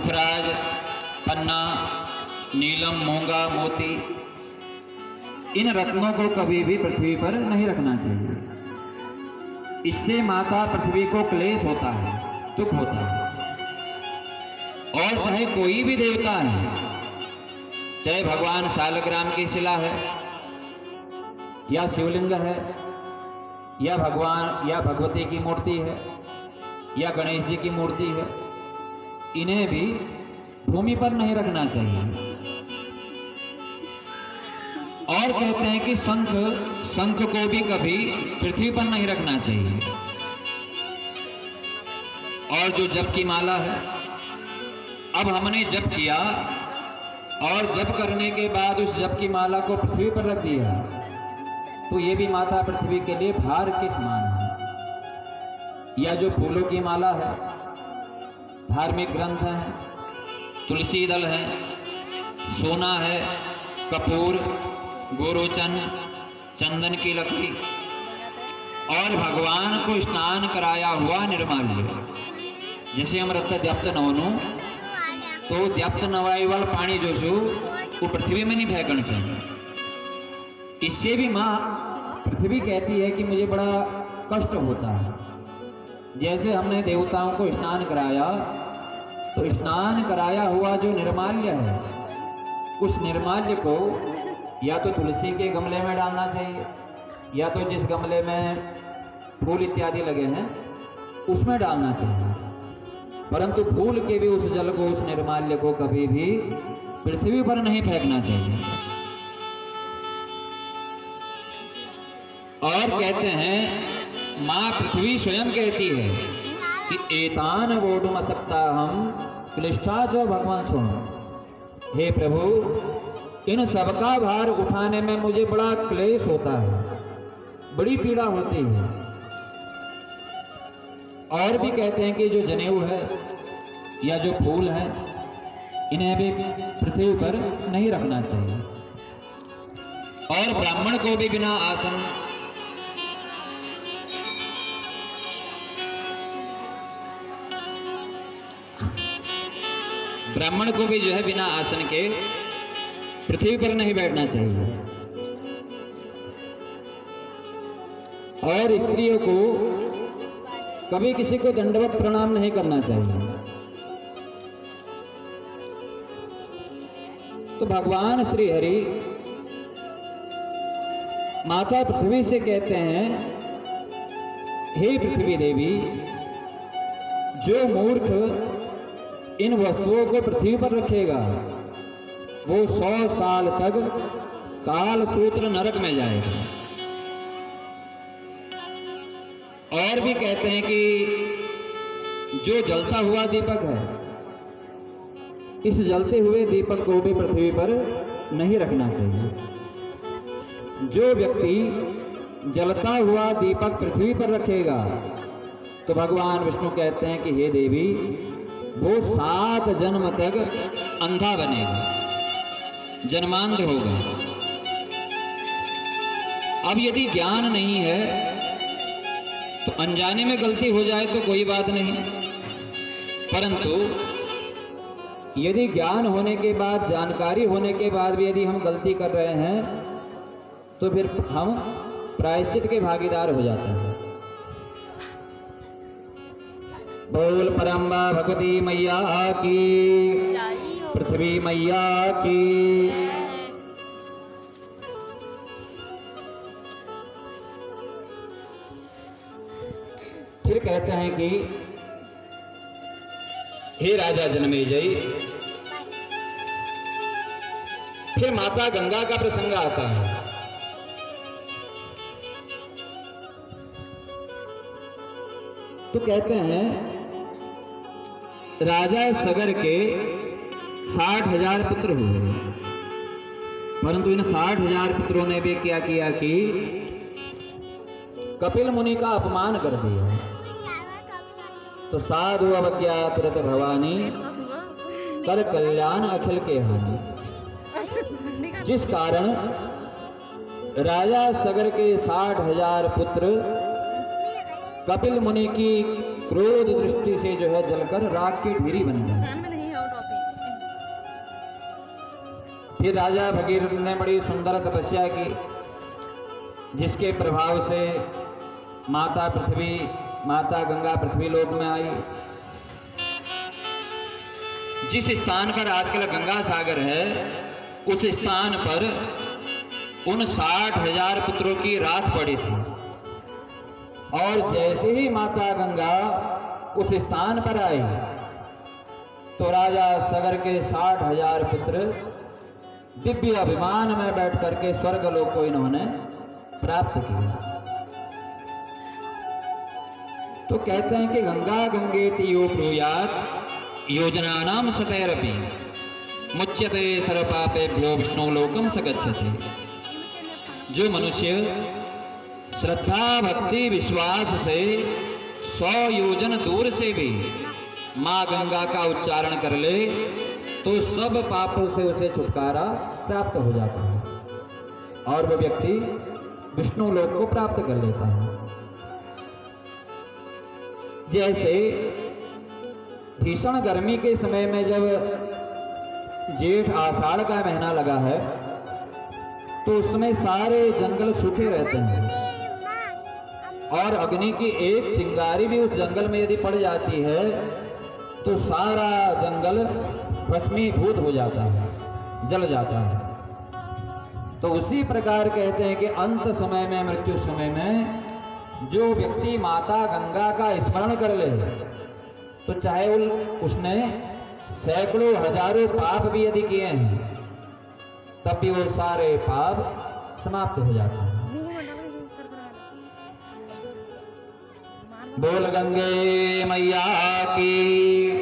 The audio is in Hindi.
पुखराज, पन्ना, नीलम, मूंगा, मोती, इन रत्नों को कभी भी पृथ्वी पर नहीं रखना चाहिए। इससे माता पृथ्वी को क्लेश होता है, दुख होता है। और चाहे कोई भी देवता है, चाहे भगवान शालग्राम की शिला है या शिवलिंग है या भगवान या भगवती की मूर्ति है या गणेश जी की मूर्ति है, इन्हें भी भूमि पर नहीं रखना चाहिए। और कहते हैं कि शंख को भी कभी पृथ्वी पर नहीं रखना चाहिए। और जो जप की माला है, अब हमने जप किया और जप करने के बाद उस जप की माला को पृथ्वी पर रख दिया, तो ये भी माता पृथ्वी के लिए भार के समान है। या जो फूलों की माला है, धार्मिक ग्रंथ हैं, तुलसी दल है, सोना है, कपूर, गोरोचन, चंदन की लकड़ी और भगवान को स्नान कराया हुआ निर्माल्य, जैसे हम रखते द्याप्त नवनु, तो द्याप्त नवाई वाला पानी जो सो वो पृथ्वी में नहीं फेंकना चाहिए। इससे भी माँ पृथ्वी कहती है कि मुझे बड़ा कष्ट होता है। जैसे हमने देवताओं को स्नान कराया, तो स्नान कराया हुआ जो निर्माल्य है, उस निर्माल्य को या तो तुलसी के गमले में डालना चाहिए या तो जिस गमले में फूल इत्यादि लगे हैं उसमें डालना चाहिए। परंतु फूल के भी उस जल को, उस निर्माल्य को कभी भी पृथ्वी पर नहीं फेंकना चाहिए। और कहते हैं मां पृथ्वी स्वयं कहती है कि एतान वोडुम सकता हम क्लिष्टा जो भगवान सुनो। हे प्रभु, इन सबका भार उठाने में मुझे बड़ा क्लेश होता है, बड़ी पीड़ा होती है। और भी कहते हैं कि जो जनेऊ है या जो फूल है, इन्हें भी पृथ्वी पर नहीं रखना चाहिए। और ब्राह्मण को भी बिना आसन, ब्राह्मण को भी जो है बिना आसन के पृथ्वी पर नहीं बैठना चाहिए। और स्त्रियों को कभी किसी को दंडवत प्रणाम नहीं करना चाहिए। तो भगवान श्री हरि माता पृथ्वी से कहते हैं, हे पृथ्वी देवी, जो मूर्ख इन वस्तुओं को पृथ्वी पर रखेगा वो 100 साल तक काल सूत्र नरक में जाएगा। और भी कहते हैं कि जो जलता हुआ दीपक है, इस जलते हुए दीपक को भी पृथ्वी पर नहीं रखना चाहिए। जो व्यक्ति जलता हुआ दीपक पृथ्वी पर रखेगा, तो भगवान विष्णु कहते हैं कि हे देवी, वो 7 जन्म तक अंधा बनेगा, जन्मांध होगा। अब यदि ज्ञान नहीं है तो अनजाने में गलती हो जाए तो कोई बात नहीं, परंतु यदि ज्ञान होने के बाद, जानकारी होने के बाद भी यदि हम गलती कर रहे हैं तो फिर हम प्रायश्चित के भागीदार हो जाते हैं। बोल परम्बा भगवती मैया की, पृथ्वी मैया की। फिर कहते हैं कि हे राजा जनमेजय, फिर माता गंगा का प्रसंग आता है। तो कहते हैं राजा सगर के 60,000 पुत्र हुए, परंतु इन 60,000 पुत्रों ने भी क्या किया कि कपिल मुनि का अपमान कर दिया। तो साधु अवज्ञा तुरत भवानी, कर कल्याण अखिल के हानि। जिस कारण राजा सगर के 60,000 पुत्र कपिल मुनि की क्रोध दृष्टि से जो है जलकर राख की ढेरी बन गए। फिर राजा भगीरथ ने बड़ी सुंदर तपस्या की, जिसके प्रभाव से माता गंगा पृथ्वी लोक में आई। जिस स्थान पर आजकल गंगा सागर है, उस स्थान पर उन 60,000 पुत्रों की राख पड़ी थी। और जैसे ही माता गंगा उस स्थान पर आई तो राजा सगर के 60,000 पुत्र दिव्य अभिमान में बैठ करके स्वर्ग लोक को इन्होंने प्राप्त किया। तो कहते हैं कि गंगा गंगेति यो ब्रूयात् योजनानां सतैरपि मुच्यते सर्वपापेभ्यो विष्णु लोकम स गच्छति। जो मनुष्य श्रद्धा भक्ति विश्वास से 100 योजन दूर से भी माँ गंगा का उच्चारण कर ले तो सब पापों से उसे छुटकारा प्राप्त हो जाता है और वह व्यक्ति विष्णु लोक को प्राप्त कर लेता है। जैसे भीषण गर्मी के समय में जब जेठ आषाढ़ का महीना लगा है तो उसमें सारे जंगल सूखे रहते हैं और अग्नि की एक चिंगारी भी उस जंगल में यदि पड़ जाती है तो सारा जंगल भस्मीभूत हो जाता है, जल जाता है। तो उसी प्रकार कहते हैं कि अंत समय में, मृत्यु समय में जो व्यक्ति माता गंगा का स्मरण कर ले तो चाहे उसने सैकड़ों हजारों पाप भी यदि किए हैं तब भी वो सारे पाप समाप्त हो जाते हैं। बोल गंगे मैया की।